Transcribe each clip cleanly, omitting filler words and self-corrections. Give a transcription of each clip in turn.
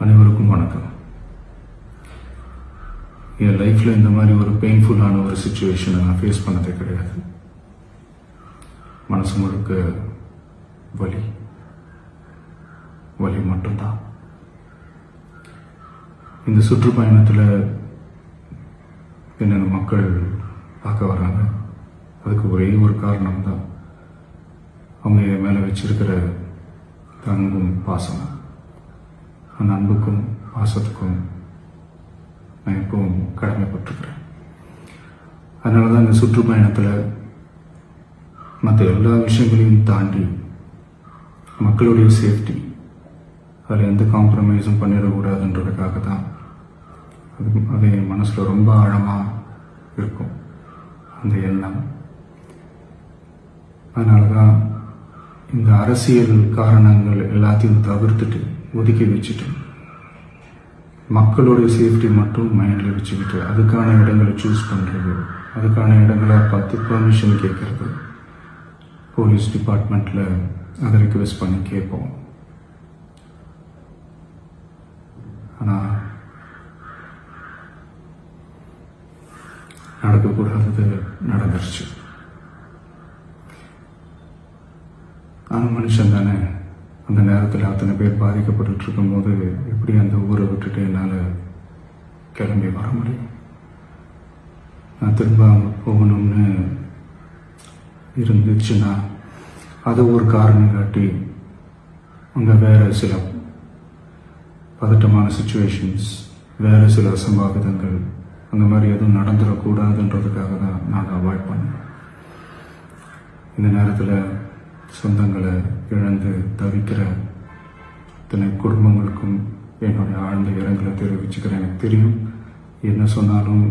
அனைவருக்கும் வணக்கம். என் லைஃப்பில் இந்த மாதிரி ஒரு பெயின்ஃபுல்லான ஒரு சுச்சுவேஷனை நான் ஃபேஸ் பண்ணதே கிடையாது. மனசு முழுக்க வலி வலி மட்டும்தான். இந்த சுற்றுப்பயணத்தில் என்னென்ன மக்கள் பார்க்க வராங்க, அதுக்கு ஒரே ஒரு காரணம் தான், அவங்க என் மேலே வச்சிருக்கிற அன்பும் பாசம். அந்த அன்புக்கும் பாசத்துக்கும் நான் எப்பவும் கடமைப்பட்டிருக்கிறேன். அதனால தான் இந்த சுற்றுப்பயணத்தில் மற்ற எல்லா விஷயங்களையும் தாண்டி மக்களுடைய சேஃப்டி, அதில் எந்த காம்ப்ரமைஸும் பண்ணிடக்கூடாதுன்றதுக்காக தான் அது என் மனசில் ரொம்ப ஆழமாக இருக்கும் அந்த எண்ணம். அதனால தான் இந்த அரசியல் காரணங்கள் எல்லாத்தையும் தவிர்த்துட்டு ஒதுக்கி வச்சுட்டு மக்களுடைய சேஃப்டி மட்டும் மைண்டில் வச்சுக்கிட்டு அதுக்கான இடங்களை சூஸ் பண்ணுறது, அதுக்கான இடங்களை பார்த்து பெர்மிஷன் கேட்கறது, போலீஸ் டிபார்ட்மெண்ட்டில் அதை ரிக்வெஸ்ட் பண்ணி கேட்போம். ஆனால் நடக்கக்கூடாதது நடந்துருச்சு. நான் மனுஷன் தானே. அந்த நேரத்தில் அத்தனை பேர் பாதிக்கப்பட்டு இருக்கும்போது எப்படி அந்த ஊரை விட்டுட்டு என்னால் கிளம்பி வர முடியும்? நான் திரும்ப போகணும்னு இருந்துச்சுன்னா அதை ஒரு காரணம் காட்டி அங்கே வேறு சில பதட்டமான சுச்சுவேஷன்ஸ், வேறு சில அசம்பாவிதங்கள், அந்த மாதிரி எதுவும் நடந்துடக்கூடாதுன்றதுக்காக தான் நான் அவாய்ட் பண்ணேன். இந்த நேரத்தில் சொந்தங்களை இழந்து தவிக்கிற இத்தனை குடும்பங்களுக்கும் என்னுடைய ஆழ்ந்த இரங்கலை தெரிவிச்சுக்கிறேன். எனக்கு தெரியும், என்ன சொன்னாலும்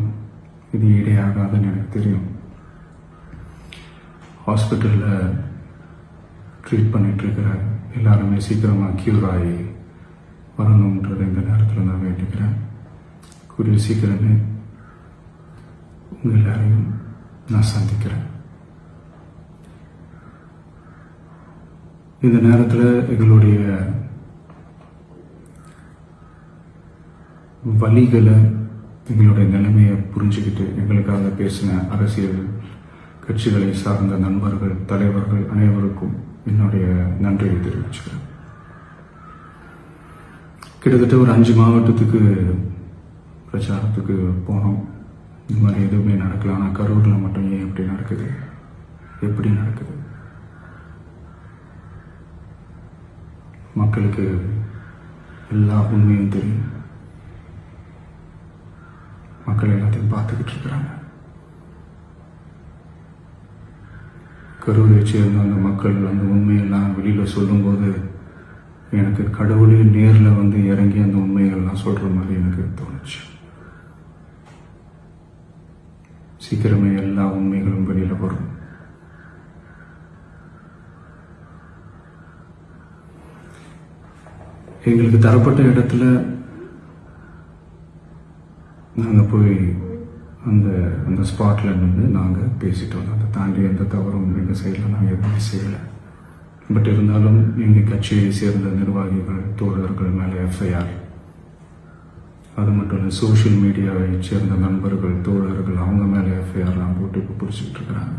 இது ஈடையாகாதுன்னு எனக்கு தெரியும். ஹாஸ்பிட்டலில் ட்ரீட் பண்ணிகிட்ருக்கிற எல்லாருமே சீக்கிரமாக க்யூர் ஆகி வரணுன்றதை இந்த நேரத்தில் நான் வேண்டிக்கிறேன். கூடிய சீக்கிரமே உங்கள் எல்லாரையும் நான் சந்திக்கிறேன். இந்த நேரத்தில் எங்களுடைய வலிகளை, எங்களுடைய நிலைமையை புரிஞ்சுக்கிட்டு எங்களுக்காக பேசின அரசியல் கட்சிகளை சார்ந்த நண்பர்கள், தலைவர்கள் அனைவருக்கும் என்னுடைய நன்றியை தெரிவிச்சுக்கிறேன். கிட்டத்தட்ட ஒரு 5 மாவட்டத்துக்கு பிரச்சாரத்துக்கு போனோம். இந்த மாதிரி எதுவுமே நடக்கல. ஆனால் கரூரில் மட்டும் ஏன் எப்படி நடக்குது, எப்படி நடக்குது? மக்களுக்கு எல்லா உண்மையும் தெரியும். மக்கள் எல்லாத்தையும் பார்த்துக்கிட்டு இருக்கிறாங்க. கரூரை சேர்ந்த அந்த மக்கள் அந்த உண்மையெல்லாம் வெளியில் சொல்லும்போது எனக்கு கடவுளே நேரில் வந்து இறங்கி அந்த உண்மைகள்லாம் சொல்கிற மாதிரி எனக்கு தோணுச்சு. சீக்கிரமே எல்லா உண்மைகளும் வெளியில் வரும். எங்களுக்கு தரப்பட்ட இடத்துல நாங்கள் போய் அந்த ஸ்பாட்டில் நின்று நாங்கள் பேசிட்டோம். அதை தாண்டி எந்த தவறும் எங்கள் சைடில் நாங்கள் எதுவுமே செய்யலை. பட் இருந்தாலும் எங்கள் கட்சியை சேர்ந்த நிர்வாகிகள், தோழர்கள் மேலே எஃப்ஐஆர், அது மட்டும் இல்லை சோஷியல் மீடியாவை சேர்ந்த நண்பர்கள், தோழர்கள், அவங்க மேலே எஃப்ஐஆர்லாம் போட்டு இப்போ பிடிச்சிக்கிட்டு இருக்கிறாங்க.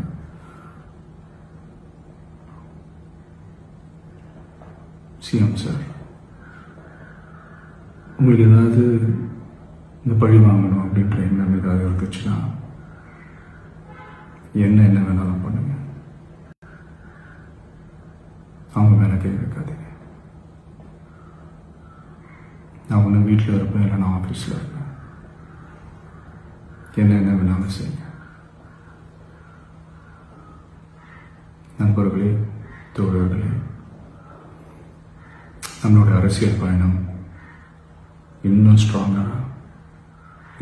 சிஎம் சார், உங்களுக்கு ஏதாவது இந்த பழி வாங்கணும் அப்படின்ற எண்ணம் ஏதாவது இருந்துச்சுன்னா என்ன வேணாலும் பண்ணுங்க. அவங்க மேலே கை வைக்காதீங்க. நான் ஒன்று வீட்டில் இருப்பேன், இல்லை நான் ஆஃபீஸில் இருப்பேன். என்ன வேணாலும் செய்யுங்க. நண்பர்களே, தோழர்களே, நம்மளோட அரசியல் பயணம் இன்னும் ஸ்ட்ராங்கராக,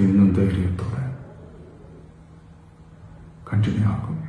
இன்னும் தைரியத்தோட கண்டினியூ ஆகும்.